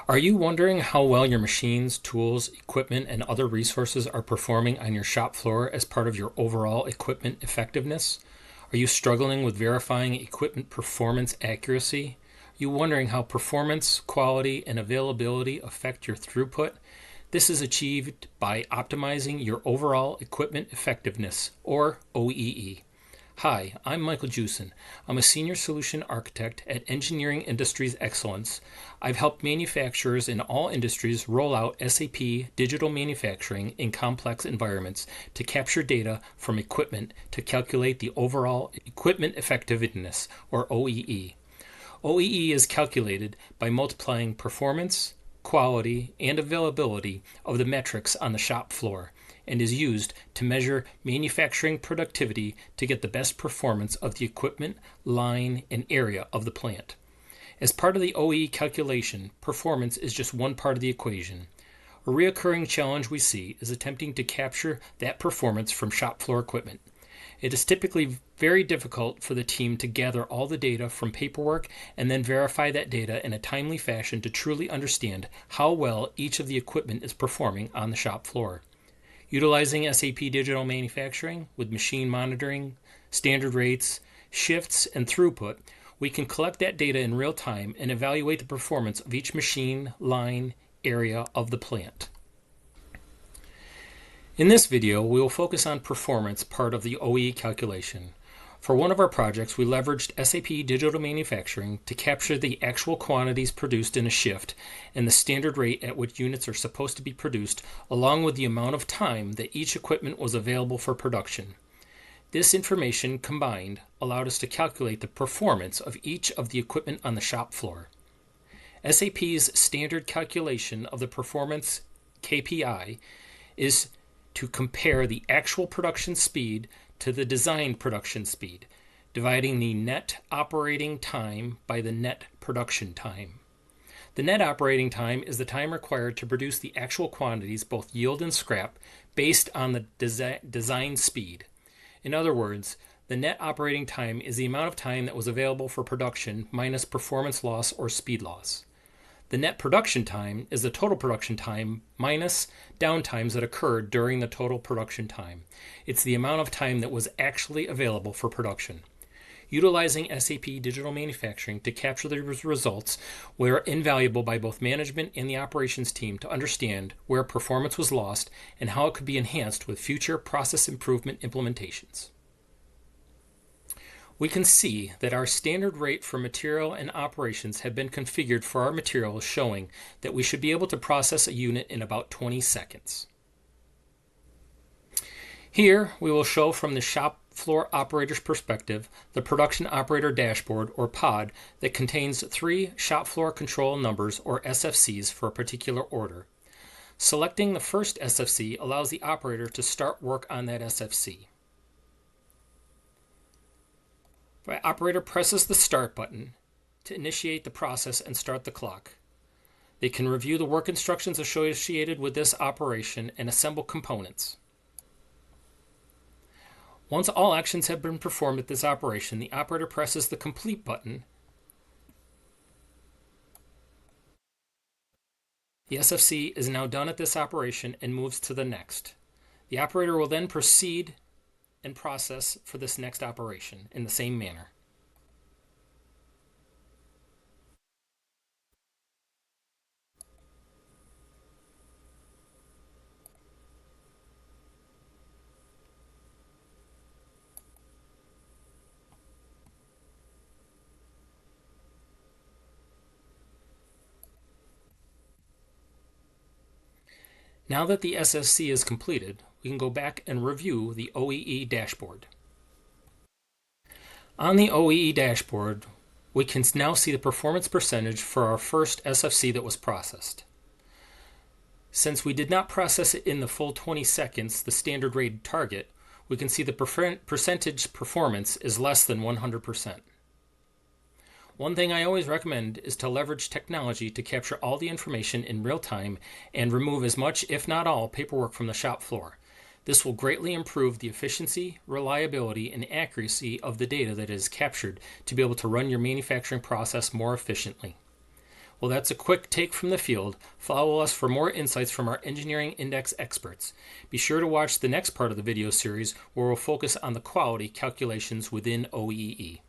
Are you wondering how well your machines, tools, equipment, and other resources are performing on your shop floor as part of your overall equipment effectiveness? Are you struggling with verifying equipment performance accuracy? Are you wondering how performance, quality, and availability affect your throughput? This is achieved by optimizing your overall equipment effectiveness, or OEE. Hi, I'm Michael Jewson. I'm a Senior Solution Architect at Engineering Industries Excellence. I've helped manufacturers in all industries roll out SAP digital manufacturing in complex environments to capture data from equipment to calculate the overall equipment effectiveness, or OEE. OEE is calculated by multiplying performance, quality, and availability of the metrics on the shop floor, and is used to measure manufacturing productivity to get the best performance of the equipment, line, and area of the plant. As part of the OEE calculation, performance is just one part of the equation. A recurring challenge we see is attempting to capture that performance from shop floor equipment. It is typically very difficult for the team to gather all the data from paperwork and then verify that data in a timely fashion to truly understand how well each of the equipment is performing on the shop floor. Utilizing SAP Digital Manufacturing with machine monitoring, standard rates, shifts, and throughput, we can collect that data in real time and evaluate the performance of each machine, line, area of the plant. In this video, we will focus on performance part of the OEE calculation. For one of our projects, we leveraged SAP Digital Manufacturing to capture the actual quantities produced in a shift and the standard rate at which units are supposed to be produced, along with the amount of time that each equipment was available for production. This information combined allowed us to calculate the performance of each of the equipment on the shop floor. SAP's standard calculation of the performance KPI is to compare the actual production speed to the designed production speed, dividing the net operating time by the net production time. The net operating time is the time required to produce the actual quantities, both yield and scrap, based on the design speed. In other words, the net operating time is the amount of time that was available for production minus performance loss or speed loss. The net production time is the total production time minus downtimes that occurred during the total production time. It's the amount of time that was actually available for production. Utilizing SAP Digital Manufacturing to capture the results were invaluable by both management and the operations team to understand where performance was lost and how it could be enhanced with future process improvement implementations. We can see that our standard rate for material and operations have been configured for our materials, showing that we should be able to process a unit in about 20 seconds. Here we will show from the shop floor operator's perspective the production operator dashboard, or POD, that contains 3 shop floor control numbers, or SFCs, for a particular order. Selecting the first SFC allows the operator to start work on that SFC. The operator presses the start button to initiate the process and start the clock. They can review the work instructions associated with this operation and assemble components. Once all actions have been performed at this operation, the operator presses the complete button. The SFC is now done at this operation and moves to the next. The operator will then proceed and process for this next operation in the same manner. Now that the SFC is completed, we can go back and review the OEE dashboard. On the OEE dashboard, we can now see the performance percentage for our first SFC that was processed. Since we did not process it in the full 20 seconds, the standard rated target, we can see the percentage performance is less than 100%. One thing I always recommend is to leverage technology to capture all the information in real time and remove as much, if not all, paperwork from the shop floor. This will greatly improve the efficiency, reliability, and accuracy of the data that is captured to be able to run your manufacturing process more efficiently. Well, that's a quick take from the field. Follow us for more insights from our engineering index experts. Be sure to watch the next part of the video series where we'll focus on the quality calculations within OEE.